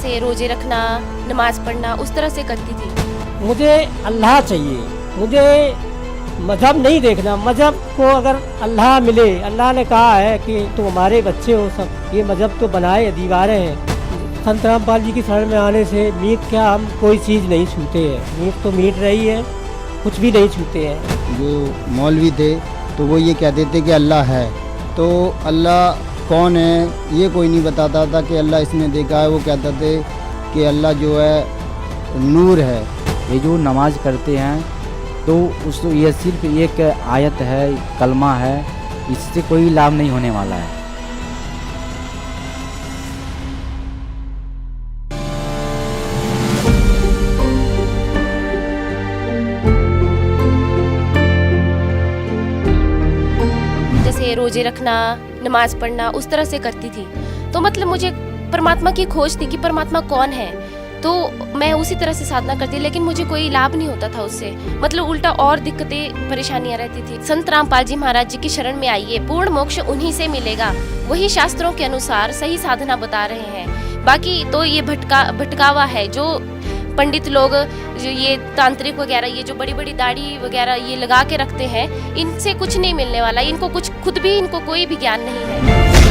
जैसे रोजे रखना, नमाज पढ़ना, उस तरह से करती थी। मुझे अल्लाह चाहिए, मुझे मजहब नहीं देखना। मजहब को अगर अल्लाह मिले, अल्लाह ने कहा है कि तुम हमारे बच्चे हो सब, ये मजहब तो बनाए दीवारें हैं। संत रामपाल जी की शरण में आने से मीट क्या हम कोई चीज़ नहीं छूते हैं, मीट तो मीट रही है, कुछ भी नहीं छूते हैं। जो मौलवी थे तो वो ये कहते थे कि अल्लाह है, तो अल्लाह कौन है ये कोई नहीं बताता था कि अल्लाह इसने देखा है। वो कहते थे कि अल्लाह जो है नूर है। ये जो नमाज करते हैं तो उस ये सिर्फ एक आयत है, कलमा है, इससे कोई लाभ नहीं होने वाला है। जैसे रोजे रखना, नमाज पढ़ना, उस तरह से करती थी। तो मतलब मुझे परमात्मा की खोज थी कि परमात्मा कौन है, तो मैं उसी तरह से साधना करती, लेकिन मुझे कोई लाभ नहीं होता था उससे। मतलब उल्टा और दिक्कतें, परेशानियां रहती थी। संत रामपाल जी महाराज जी की शरण में आइए, पूर्ण मोक्ष उन्हीं से मिलेगा। वही शास्त्रों के अनुसार सही साधना बता रहे हैं। बाकी तो ये भटकावा है जो पंडित लोग, जो ये तांत्रिक वगैरह, ये जो बड़ी बड़ी दाढ़ी वगैरह ये लगा के रखते हैं, इनसे कुछ नहीं मिलने वाला। इनको कुछ खुद भी इनको कोई भी ज्ञान नहीं है।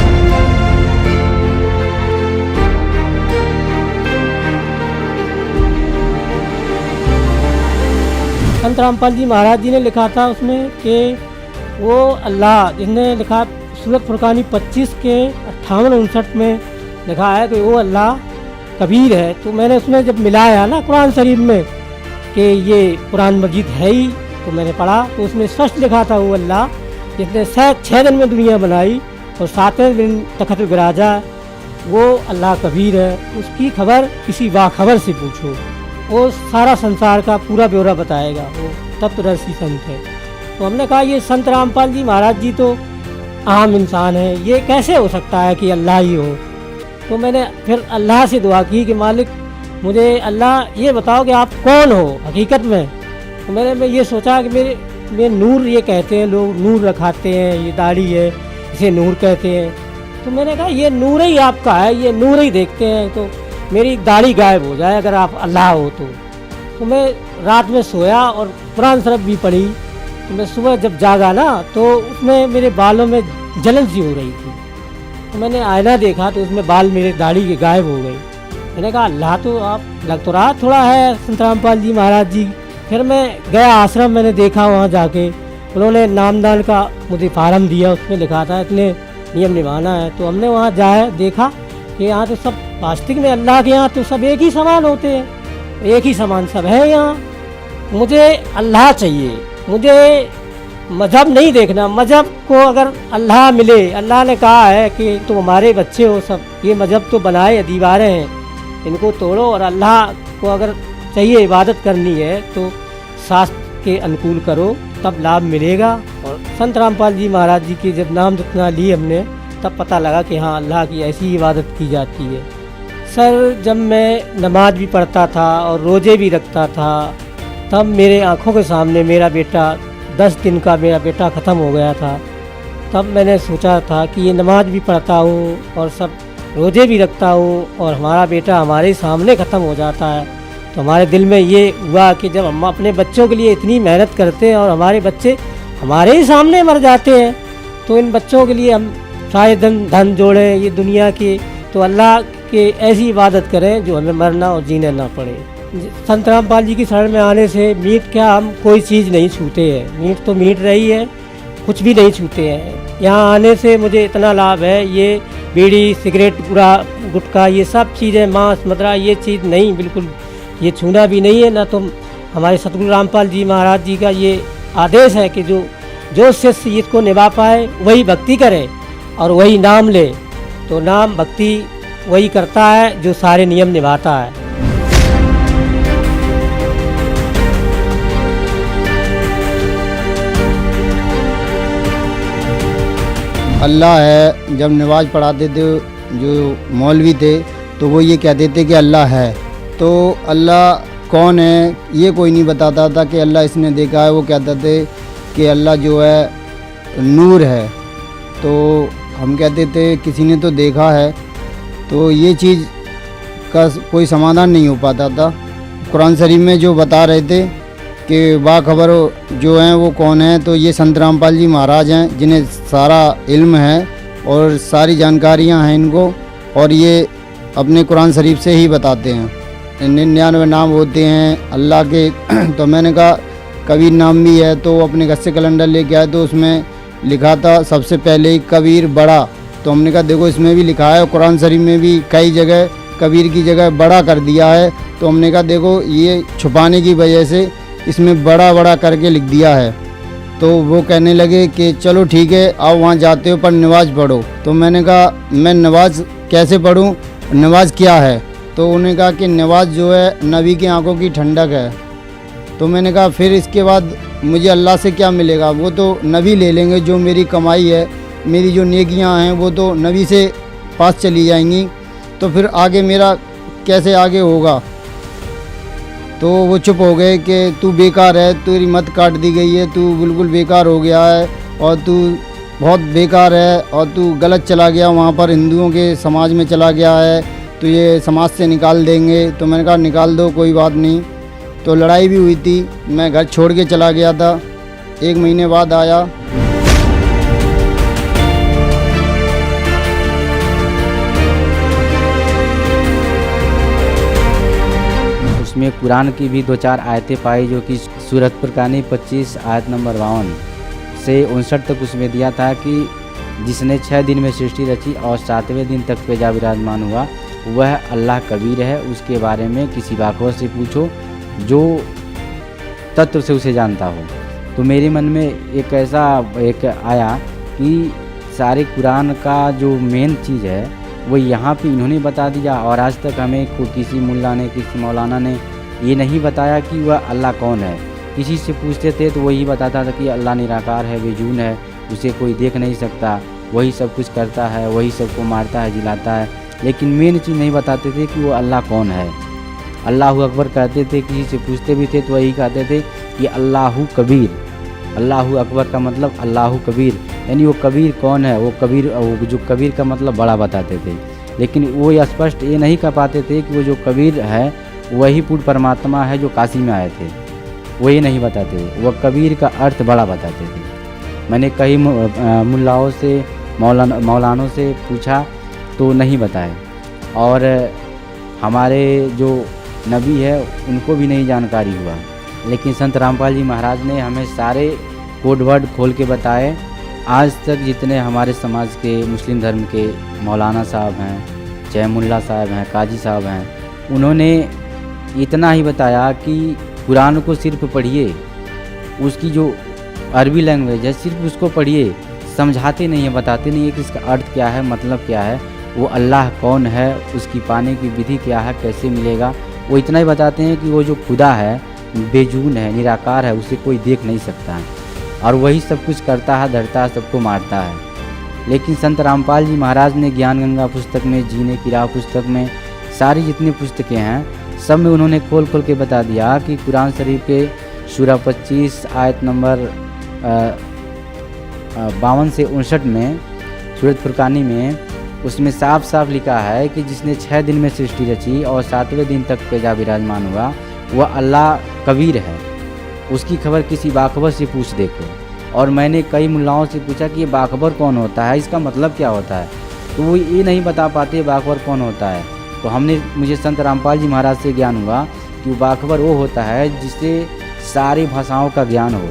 संत रामपाल जी महाराज जी ने लिखा था उसमें कि वो अल्लाह, जिसने लिखा सूरत फुरकानी 25 के 58-59 में लिखा है कि वो अल्लाह कबीर है। तो मैंने उसमें जब मिलाया ना कुरान शरीफ में कि ये कुरान मजीद है ही, तो मैंने पढ़ा तो उसमें स्पष्ट लिखा था वो अल्लाह जिसने 6 दिन में दुनिया बनाई और 7वें दिन तखत पर विराजा, वो अल्लाह कबीर है। उसकी खबर किसी बाखबर से पूछो, वो सारा संसार का पूरा ब्यौरा बताएगा। वो तत्वदर्शी संत है। तो हमने कहा ये संत रामपाल जी महाराज जी तो आम इंसान है, ये कैसे हो सकता है कि अल्लाह ही हो। तो मैंने फिर अल्लाह से दुआ की कि मालिक मुझे अल्लाह ये बताओ कि आप कौन हो हकीकत में। तो मैं ये सोचा कि मेरे नूर ये कहते हैं लोग, नूर रखाते हैं, ये दाढ़ी है इसे नूर कहते हैं। तो मैंने कहा ये नूर ही आपका है, ये नूर ही देखते हैं, तो मेरी दाढ़ी गायब हो जाए अगर आप अल्लाह हो तो मैं रात में सोया और कुरान शरीफ भी पढ़ी। तो मैं सुबह जब जागा ना तो उसमें मेरे बालों में जलन सी हो रही थी। तो मैंने आईना देखा तो उसमें बाल मेरे दाढ़ी के गायब हो गए। मैंने कहा अल्लाह तो आप लग तो रहा थोड़ा है संत रामपाल जी महाराज जी। फिर मैं गया आश्रम, मैंने देखा वहाँ जाके उन्होंने नामदान का मुझे फार्म दिया, उसमें लिखा था इतने नियम निभाना है। तो हमने वहाँ जाए देखा कि यहाँ तो सब वास्तविक में अल्लाह के यहाँ तो सब एक ही समान होते हैं, एक ही समान सब है यहाँ। मुझे अल्लाह चाहिए, मुझे मजहब नहीं देखना। मजहब को अगर अल्लाह मिले, अल्लाह ने कहा है कि तुम हमारे बच्चे हो सब, ये मजहब तो बनाए दीवारें हैं, इनको तोड़ो। और अल्लाह को अगर चाहिए इबादत करनी है तो शास्त्र के अनुकूल करो, तब लाभ मिलेगा। और संत रामपाल जी महाराज जी के जब नाम जितना लिए हमने, तब पता लगा कि हाँ अल्लाह की ऐसी इबादत की जाती है। सर जब मैं नमाज भी पढ़ता था और रोज़े भी रखता था, तब मेरे आँखों के सामने मेरा बेटा 10 दिन का मेरा बेटा ख़त्म हो गया था। तब मैंने सोचा था कि ये नमाज भी पढ़ता हूँ और सब रोज़े भी रखता हूँ और हमारा बेटा हमारे सामने ख़त्म हो जाता है। तो हमारे दिल में ये हुआ कि जब हम अपने बच्चों के लिए इतनी मेहनत करते हैं और हमारे बच्चे हमारे ही सामने मर जाते हैं, तो इन बच्चों के लिए हम शायद धन जोड़ें ये दुनिया की, तो अल्लाह की ऐसी इबादत करें जो हमें मरना और जीना ना पड़े। संत रामपाल जी की शरण में आने से मीट क्या हम कोई चीज़ नहीं छूते हैं, मीट तो मीट रही है, कुछ भी नहीं छूते हैं। यहाँ आने से मुझे इतना लाभ है, ये बीड़ी सिगरेट गुटखा ये सब चीज़ें, मांस मदिरा ये चीज़ नहीं, बिल्कुल ये छूना भी नहीं है। ना तो हमारे सतगुरु रामपाल जी महाराज जी का ये आदेश है कि जो शिष्य इसको निभा पाए वही भक्ति करे और वही नाम ले। तो नाम भक्ति वही करता है जो सारे नियम निभाता है। अल्लाह है। जब नमाज पढ़ाते थे जो मौलवी थे तो वो ये कहते थे कि अल्लाह है, तो अल्लाह कौन है ये कोई नहीं बताता था कि अल्लाह इसने देखा है। वो कहते थे कि अल्लाह जो है नूर है, तो हम कहते थे किसी ने तो देखा है। तो ये चीज़ का कोई समाधान नहीं हो पाता था। कुरान शरीफ में जो बता रहे थे कि बाखबर जो हैं वो कौन है, तो ये संत रामपाल जी महाराज हैं जिन्हें सारा इल्म है और सारी जानकारियां हैं इनको, और ये अपने कुरान शरीफ से ही बताते हैं। 99 नाम होते हैं अल्लाह के। तो मैंने कहा कबीर नाम भी है, तो अपने घर से कैलेंडर लेके आए तो उसमें लिखा था सबसे पहले ही कबीर बड़ा। तो हमने कहा देखो इसमें भी लिखा है, कुरान शरीफ में भी कई जगह कबीर की जगह बड़ा कर दिया है। तो हमने कहा देखो ये छुपाने की वजह से इसमें बड़ा बड़ा करके लिख दिया है। तो वो कहने लगे कि चलो ठीक है आओ वहाँ जाते हो पर नमाज पढ़ो। तो मैंने कहा मैं नमाज कैसे पढ़ूँ, नमाज क्या है? तो उन्होंने कहा कि नमाज जो है नबी की आंखों की ठंडक है। तो मैंने कहा फिर इसके बाद मुझे अल्लाह से क्या मिलेगा, वो तो नबी ले लेंगे, जो मेरी कमाई है मेरी जो नेकियां हैं वो तो नबी से पास चली जाएंगी, तो फिर आगे मेरा कैसे आगे होगा। तो वो चुप हो गए कि तू बेकार है, तेरी मत काट दी गई है, तू बिल्कुल बेकार हो गया है और तू बहुत बेकार है और तू गलत चला गया, वहाँ पर हिंदुओं के समाज में चला गया है, तो ये समाज से निकाल देंगे। तो मैंने कहा निकाल दो कोई बात नहीं। तो लड़ाई भी हुई थी, मैं घर छोड़ के चला गया था, 1 महीने बाद आया। उसमें कुरान की भी 2-4 आयतें पाई, जो कि सूरत फुरकानी 25 आयत नंबर 52 से 59 तक उसमें दिया था कि जिसने 6 दिन में सृष्टि रची और 7वें दिन तक पे जा विराजमान हुआ वह अल्लाह कबीर है। उसके बारे में किसी बाखबर से पूछो जो तत्व से उसे जानता हो। तो मेरे मन में एक ऐसा आया कि सारे कुरान का जो मेन चीज़ है वो यहाँ पे इन्होंने बता दिया, और आज तक हमें किसी मुल्ला ने किसी मौलाना ने ये नहीं बताया कि वह अल्लाह कौन है। किसी से पूछते थे तो वही बताता था कि अल्लाह निराकार है, बेजून है, उसे कोई देख नहीं सकता, वही सब कुछ करता है, वही सबको मारता है, जिलाता है, लेकिन मेन चीज़ नहीं बताते थे कि वो अल्लाह कौन है। अल्लाहु अकबर कहते थे, किसी से पूछते भी थे तो वही कहते थे कि अल्लाहु कबीर। अल्लाहु अकबर का मतलब अल्लाहु कबीर, यानी वो कबीर कौन है, वो कबीर, वो जो कबीर का मतलब बड़ा बताते थे। लेकिन वो स्पष्ट ये नहीं कह पाते थे कि वो जो कबीर है वही पूर्ण परमात्मा है जो काशी में आए थे, वो ये नहीं बताते थे। वह कबीर का अर्थ बड़ा बताते थे। मैंने कई मुल्लाओं से मौलानों से पूछा तो नहीं बताए, और हमारे जो नबी है उनको भी नहीं जानकारी हुआ। लेकिन संत रामपाल जी महाराज ने हमें सारे कोड वर्ड खोल के बताए। आज तक जितने हमारे समाज के मुस्लिम धर्म के मौलाना साहब हैं, चाहे मुल्ला साहब हैं, काजी साहब हैं, उन्होंने इतना ही बताया कि कुरान को सिर्फ पढ़िए, उसकी जो अरबी लैंग्वेज है सिर्फ उसको पढ़िए, समझाते नहीं है, बताते नहीं है कि इसका अर्थ क्या है, मतलब क्या है, वो अल्लाह कौन है, उसकी पाने की विधि क्या है, कैसे मिलेगा। वो इतना ही बताते हैं कि वो जो खुदा है बेजून है, निराकार है, उसे कोई देख नहीं सकता है, और वही सब कुछ करता है, धरता है, सबको मारता है। लेकिन संत रामपाल जी महाराज ने ज्ञान गंगा पुस्तक में, जीने की राह पुस्तक में, सारी जितनी पुस्तकें हैं सब में उन्होंने खोल खोल के बता दिया कि कुरान शरीफ के सूरा 25 आयत नंबर 52 से 59 में, सूरत फुरकानी में, उसमें साफ साफ लिखा है कि जिसने 6 दिन में सृष्टि रची और 7वें दिन तक पे जा विराजमान हुआ वह अल्लाह कबीर है। उसकी खबर किसी बाखबर से पूछ देखो। और मैंने कई मुल्लाओं से पूछा कि ये बाखबर कौन होता है, इसका मतलब क्या होता है, तो वो ये नहीं बता पाते बाखबर कौन होता है। तो मुझे संत रामपाल जी महाराज से ज्ञान हुआ कि वो बाखबर वो होता है जिसे सारी भाषाओं का ज्ञान हो,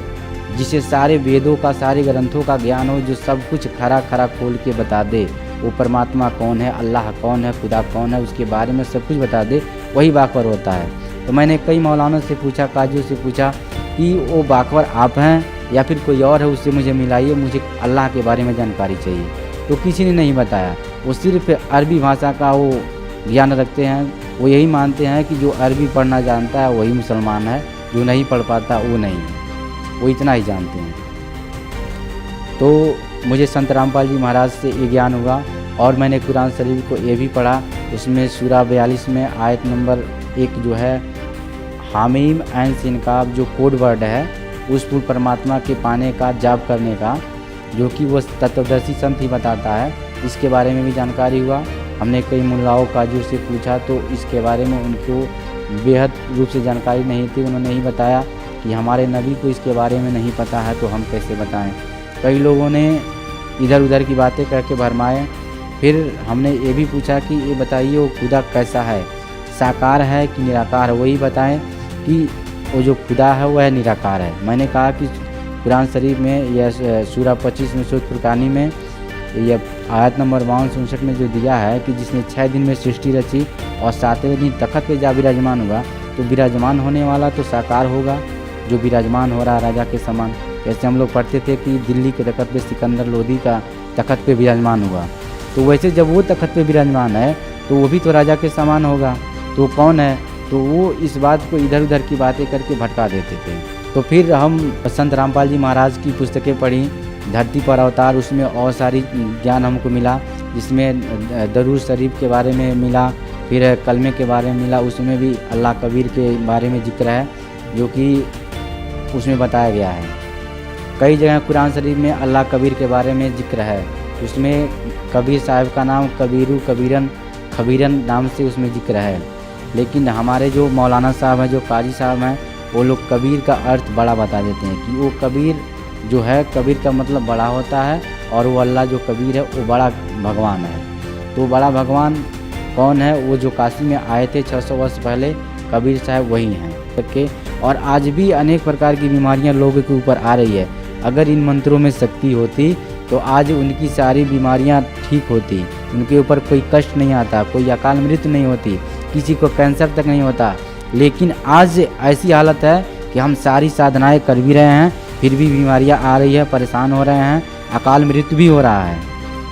जिसे सारे वेदों का, सारे ग्रंथों का ज्ञान हो, जो सब कुछ खरा खरा खोल के बता दे वो परमात्मा कौन है, अल्लाह कौन है, खुदा कौन है, उसके बारे में सब कुछ बता दे, वही बाखबर होता है। तो मैंने कई मौलानों से पूछा, काजियों से पूछा कि वो बाखबर आप हैं या फिर कोई और है, उससे मुझे मिलाइए, मुझे अल्लाह के बारे में जानकारी चाहिए। तो किसी ने नहीं बताया। वो सिर्फ अरबी भाषा का वो ज्ञान रखते हैं। वो यही मानते हैं कि जो अरबी पढ़ना जानता है वही मुसलमान है, जो नहीं पढ़ पाता वो नहीं है, वो इतना ही जानते हैं। तो मुझे संत रामपाल जी महाराज से ये ज्ञान हुआ। और मैंने कुरान शरीफ को ये भी पढ़ा, उसमें सूरा 42 में आयत नंबर 1 जो है हामीम ऐन सिनकाब, जो कोड वर्ड है उस पूर्ण परमात्मा के पाने का, जाप करने का, जो कि वो तत्वदर्शी संत ही बताता है, इसके बारे में भी जानकारी हुआ। हमने कई मुल्लाओं काजू से पूछा तो इसके बारे में उनको बेहद रूप से जानकारी नहीं थी। उन्होंने ही बताया कि हमारे नबी को इसके बारे में नहीं पता है तो हम कैसे बताएं। कई लोगों ने इधर उधर की बातें करके भरमाए। फिर हमने ये भी पूछा कि ये बताइए वो खुदा कैसा है, साकार है कि निराकार है, वही बताएं कि वो जो खुदा है वह निराकार है। मैंने कहा कि कुरान शरीफ में यह सूरा 25 में सूरत फुरकानी में यह आयत नंबर 52-59 में जो दिया है कि जिसने 6 दिन में सृष्टि रची और 7वें दिन तख्त पे जा विराजमान हुआ, तो विराजमान होने वाला तो साकार होगा, जो विराजमान हो रहा राजा के समान। जैसे हम लोग पढ़ते थे कि दिल्ली के तख्त पे सिकंदर लोधी का तख्त पे विराजमान हुआ, तो वैसे जब वो तख्त पे विराजमान है तो वो भी तो राजा के समान होगा। तो कौन है? तो वो इस बात को इधर उधर की बातें करके भटका देते थे। तो फिर हम संत रामपाल जी महाराज की पुस्तकें पढ़ी, धरती पर अवतार, उसमें और सारी ज्ञान हमको मिला, जिसमें दरूद शरीफ के बारे में मिला, फिर कलमे के बारे में मिला, उसमें भी अल्लाह कबीर के बारे में जिक्र है जो कि उसमें बताया गया है। कई जगह कुरान शरीफ में अल्लाह कबीर के बारे में जिक्र है, उसमें कबीर साहब का नाम कबीरू कबीरन खबीरन नाम से उसमें जिक्र है। लेकिन हमारे जो मौलाना साहब हैं, जो काजी साहब हैं, वो लोग कबीर का अर्थ बड़ा बता देते हैं कि वो कबीर जो है, कबीर का मतलब बड़ा होता है, और वो अल्लाह जो कबीर है वो बड़ा भगवान है। तो बड़ा भगवान कौन है? वो जो काशी में आए थे 600 वर्ष पहले, कबीर साहब वही हैं करके। और आज भी अनेक प्रकार की बीमारियां लोगों के ऊपर आ रही है। अगर इन मंत्रों में शक्ति होती तो आज उनकी सारी बीमारियां ठीक होती, उनके ऊपर कोई कष्ट नहीं आता, कोई अकाल मृत्यु नहीं होती, किसी को कैंसर तक नहीं होता। लेकिन आज ऐसी हालत है कि हम सारी साधनाएं कर भी रहे हैं, फिर भी बीमारियां आ रही है, परेशान हो रहे हैं, अकाल मृत्यु भी हो रहा है।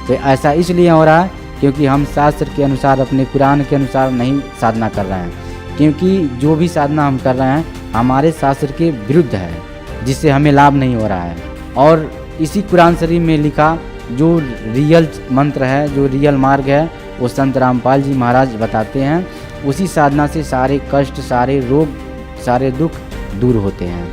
तो ऐसा इसलिए हो रहा है क्योंकि हम शास्त्र के अनुसार, अपने कुरान के अनुसार नहीं साधना कर रहे हैं। क्योंकि जो भी साधना हम कर रहे हैं हमारे शास्त्र के विरुद्ध है, जिससे हमें लाभ नहीं हो रहा है। और इसी कुरान शरीफ में लिखा जो रियल मंत्र है, जो रियल मार्ग है, वो संत रामपाल जी महाराज बताते हैं। उसी साधना से सारे कष्ट, सारे रोग, सारे दुख दूर होते हैं।